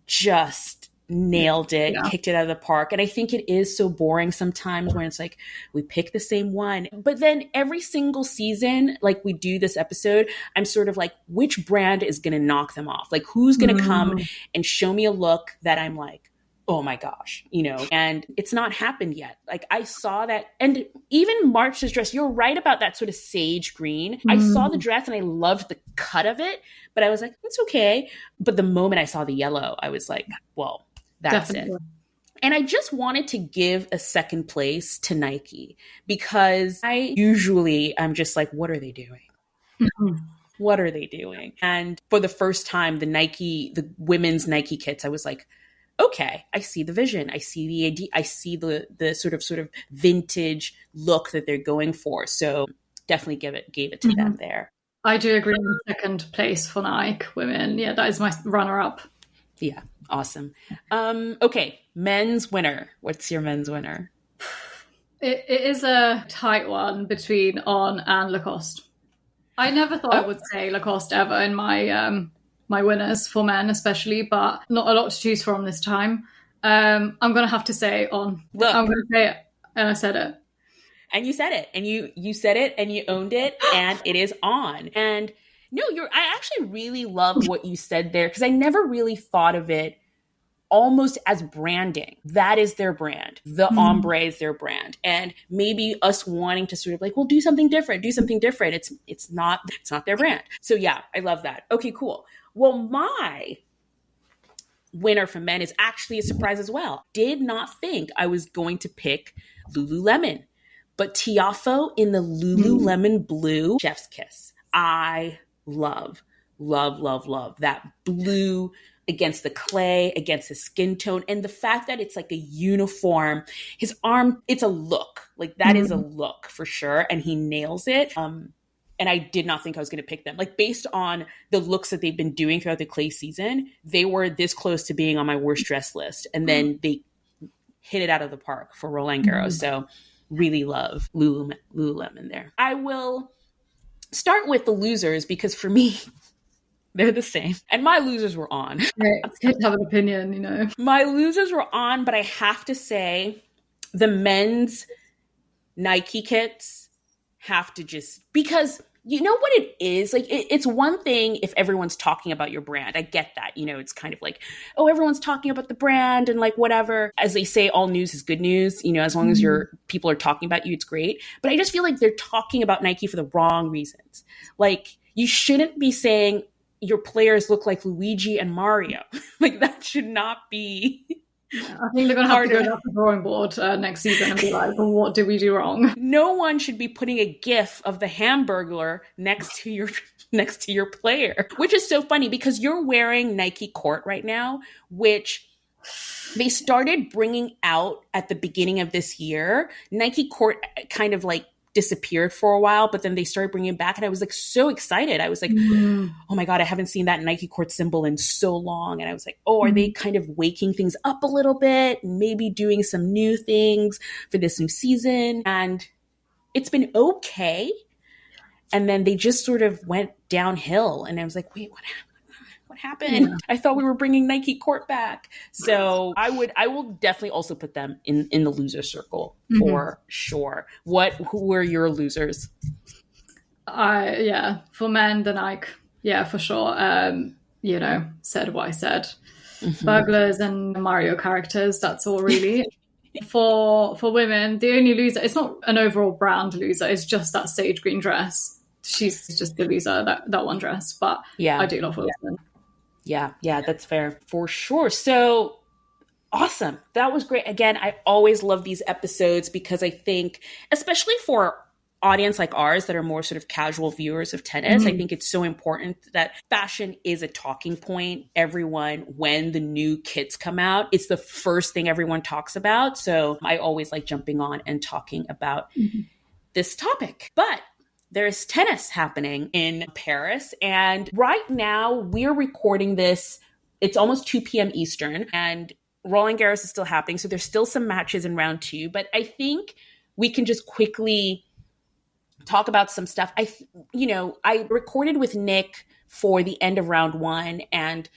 just nailed it, kicked it out of the park. And I think it is so boring sometimes when it's like, we pick the same one. But then every single season, like we do this episode, I'm sort of like, which brand is going to knock them off? Like, who's going to come and show me a look that I'm like, oh my gosh, and it's not happened yet. Like I saw that. And even March's dress, you're right about that sort of sage green. I saw the dress and I loved the cut of it, but I was like, it's okay. But the moment I saw the yellow, I was like, well, that's Definitely. It. And I just wanted to give a second place to Nike because I'm just like, what are they doing? Mm-hmm. What are they doing? And for the first time, the women's Nike kits, I was like, okay, I see the vision. I see the idea. I see the sort of vintage look that they're going for. So definitely gave it to them there. I do agree with second place for Nike women. Yeah, that is my runner up. Yeah, awesome. Okay, men's winner. What's your men's winner? It is a tight one between On and Lacoste. I never thought I would say Lacoste ever in my my winners for men, especially, but not a lot to choose from this time. I'm going to have to say On. Look, I'm going to say it, and I said it. And you said it, and you said it, and you owned it, and it is On. And no, I actually really love what you said there, because I never really thought of it almost as branding. That is their brand. The ombre is their brand. And maybe us wanting to sort of like, well, do something different. It's not their brand. So yeah, I love that. Okay, cool. Well, my winner for men is actually a surprise as well. Did not think I was going to pick Lululemon, but Tiafo in the Lululemon blue, chef's kiss. I love that blue against the clay, against his skin tone, and the fact that it's like a uniform. His arm, it's a look. Like that is a look for sure, and he nails it. And I did not think I was going to pick them. Like based on the looks that they've been doing throughout the clay season, they were this close to being on my worst dress list, and then they hit it out of the park for Roland Garros. So really love Lululemon there. I will start with the losers because for me, they're the same. And my losers were On. It's good to have an opinion, you know. My losers were On, but I have to say the men's Nike kits have to just, because you know what it is? Like, it's one thing if everyone's talking about your brand. I get that. You know, it's kind of like, oh, everyone's talking about the brand and like whatever. As they say, all news is good news. You know, as long as people are talking about you, it's great. But I just feel like they're talking about Nike for the wrong reasons. Like, you shouldn't be saying your players look like Luigi and Mario. Like, that should not be. Yeah, I think they're going to have to go to the drawing board next season and be like, well, what did we do wrong? No one should be putting a GIF of the Hamburglar next to your player, which is so funny because you're wearing Nike Court right now, which they started bringing out at the beginning of this year. Nike Court kind of like disappeared for a while, but then they started bringing it back, and I was like so excited. I was like, oh my God, I haven't seen that Nike Court symbol in so long. And I was like, oh, are they kind of waking things up a little bit, maybe doing some new things for this new season? And it's been okay. And then they just sort of went downhill, and I was like, wait, what happened? Yeah. I thought we were bringing Nike Court back. So I will definitely also put them in the loser circle for sure. Who are your losers? For men, the Nike, for sure. You know, said what I said. Burglars and Mario characters, that's all really. For women, the only loser, it's not an overall brand loser, it's just that sage green dress. She's just the loser, that one dress. But yeah, I do love women. Yeah, that's fair for sure. So awesome. That was great. Again, I always love these episodes because I think, especially for audience like ours that are more sort of casual viewers of tennis, I think it's so important that fashion is a talking point. Everyone, when the new kits come out, it's the first thing everyone talks about. So I always like jumping on and talking about this topic. But there's tennis happening in Paris. And right now we're recording this. It's almost 2 p.m. Eastern and Roland Garros is still happening. So there's still some matches in round 2, but I think we can just quickly talk about some stuff. I recorded with Nick for the end of round 1 and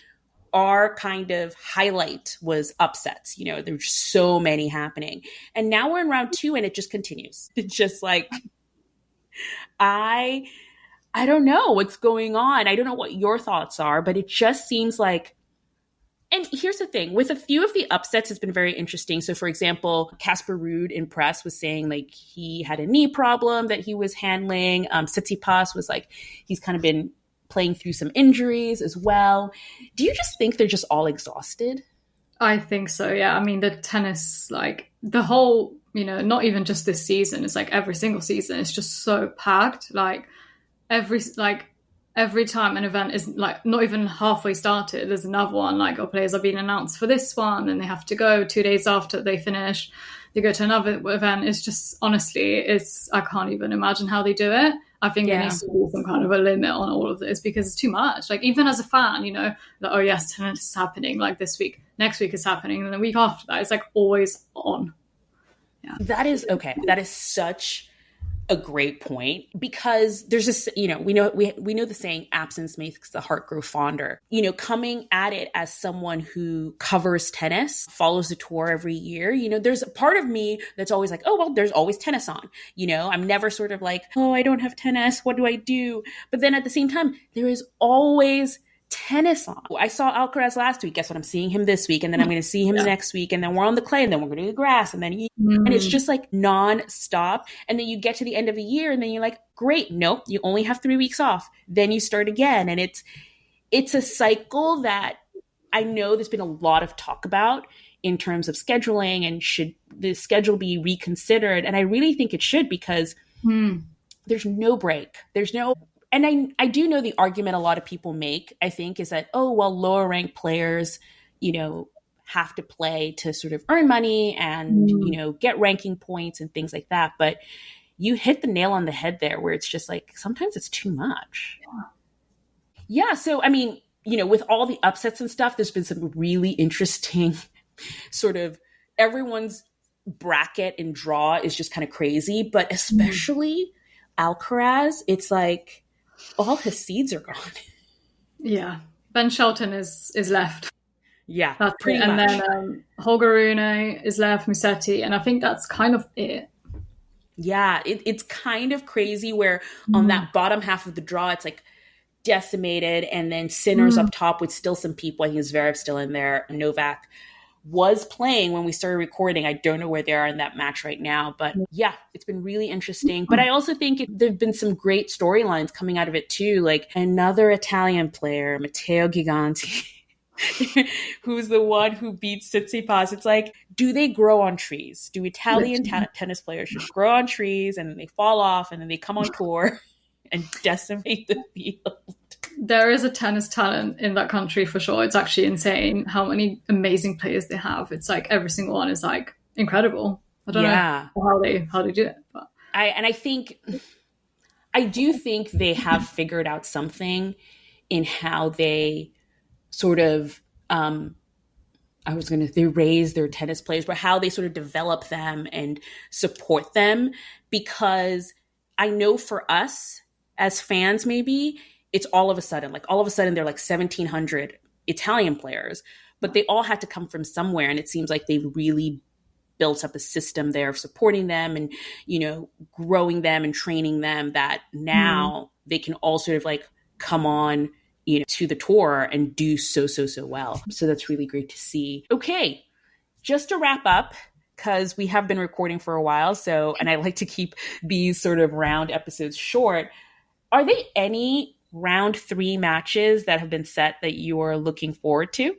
our kind of highlight was upsets. You know, there's so many happening. And now we're in round 2 and it just continues. It's just like, I don't know what's going on. I don't know what your thoughts are, but it just seems like, and here's the thing, with a few of the upsets, it's been very interesting. So for example, Casper Ruud in press was saying like he had a knee problem that he was handling. Tsitsipas was like, he's kind of been playing through some injuries as well. Do you just think they're just all exhausted? I think so, yeah. I mean, the tennis, like the whole, not even just this season, it's like every single season, it's just so packed. Every time an event is like not even halfway started, there's another one, like, players are being announced for this one and they have to go 2 days after they finish. They go to another event. It's just, honestly, I can't even imagine how they do it. I think there needs to be some kind of a limit on all of this because it's too much. Like, even as a fan, that, oh yes, tennis is happening, like this week, next week is happening, and the week after that, it's like always on. Yeah. That is okay. That is such a great point, because there's this, we know the saying, absence makes the heart grow fonder. Coming at it as someone who covers tennis, follows the tour every year, there's a part of me that's always like, oh, well, there's always tennis on. I'm never sort of like, oh, I don't have tennis, what do I do? But then at the same time, there is always tennis on. I saw Alcaraz last week. Guess what? I'm seeing him this week, and then I'm going to see him next week, and then we're on the clay, and then we're going to do the grass, and then and it's just like non-stop. And then you get to the end of the year, and then you're like, great, nope, you only have 3 weeks off. Then you start again, and it's a cycle that I know there's been a lot of talk about in terms of scheduling, and should the schedule be reconsidered? And I really think it should, because there's no break. And I do know the argument a lot of people make, I think, is that, oh, well, lower ranked players, have to play to sort of earn money and, get ranking points and things like that. But you hit the nail on the head there, where it's just like, sometimes it's too much. Yeah. So, I mean, with all the upsets and stuff, there's been some really interesting sort of, everyone's bracket and draw is just kind of crazy, but especially Alcaraz, it's like, all his seeds are gone. Yeah. Ben Shelton is left. Yeah, that's pretty much. And then Holger Rune is left, Musetti, and I think that's kind of it. Yeah, it's kind of crazy where on that bottom half of the draw, it's like decimated, and then Sinner's up top with still some people. I think Zverev still in there. Novak was playing when we started recording. I don't know where they are in that match right now, but yeah, it's been really interesting. But I also think there've been some great storylines coming out of it too, like another Italian player, Matteo Giganti, who's the one who beats Tsitsipas. It's like, do they grow on trees? Do Italian tennis players just grow on trees and they fall off and then they come on tour and decimate the field? There is a tennis talent in that country for sure. It's actually insane how many amazing players they have. It's like every single one is like incredible. I don't know how they do it. But I do think they have figured out something in how they sort of they raise their tennis players, but how they sort of develop them and support them. Because I know for us as fans, maybe it's all of a sudden they're like 1,700 Italian players, but they all had to come from somewhere. And it seems like they've really built up a system there of supporting them and, growing them and training them, that now they can all sort of like come on, to the tour and do so well. So that's really great to see. Okay, just to wrap up, because we have been recording for a while, and I like to keep these sort of round episodes short. Are there any round 3 matches that have been set that you are looking forward to?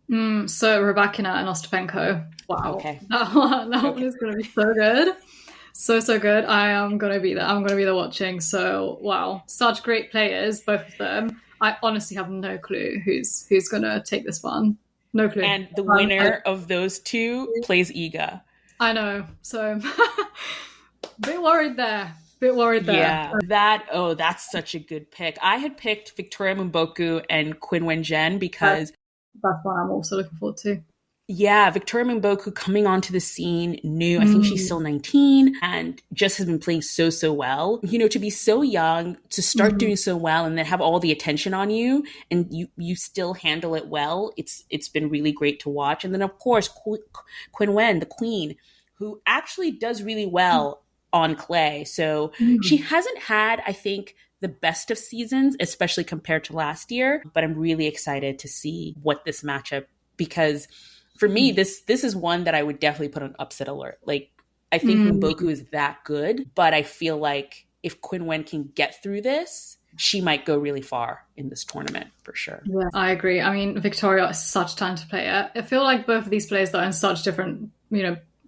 So Rybakina and Ostapenko. Wow. Okay. That one is going to be so good. So good. I am going to be there. I'm going to be there watching. So, wow. Such great players, both of them. I honestly have no clue who's going to take this one. No clue. And the winner of those two plays Iga. I know. So, bit worried there. Yeah, that's such a good pick. I had picked Victoria Mboku and Qin Wenjen because that's what I'm also looking forward to. Yeah, Victoria Mboku coming onto the scene new. I think she's still 19 and just has been playing so well. To be so young, to start doing so well, and then have all the attention on you, and you still handle it well. It's been really great to watch. And then of course Qin Wen, the Queen, who actually does really well on clay. So she hasn't had, I think, the best of seasons, especially compared to last year. But I'm really excited to see what this matchup, because for me, this is one that I would definitely put on upset alert. Like, I think Mboku is that good, but I feel like if Qin Wen can get through this, she might go really far in this tournament for sure. Yeah, I agree. I mean, Victoria is such a talented player. I feel like both of these players that are in such different,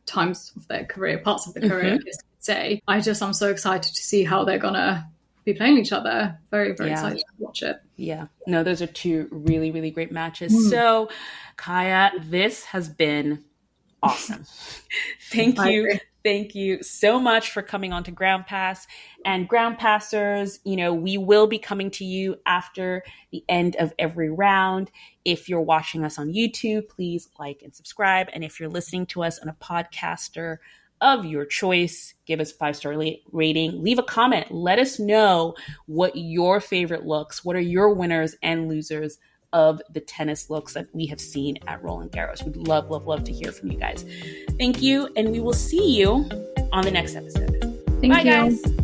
times of their career, parts of the career, I guess you could say. I'm so excited to see how they're gonna be playing each other. Very, very excited to watch it. Yeah. No, those are two really, really great matches. So, Kaya, this has been awesome. Thank you. Thank you so much for coming on to Ground Pass. And Ground Passers, we will be coming to you after the end of every round. If you're watching us on YouTube, please like and subscribe. And if you're listening to us on a podcaster of your choice, give us a 5-star rating, leave a comment. Let us know what your favorite looks, what are your winners and losers of the tennis looks that we have seen at Roland Garros. We'd love, love, love to hear from you guys. Thank you, and we will see you on the next episode. Thank you. Bye, guys.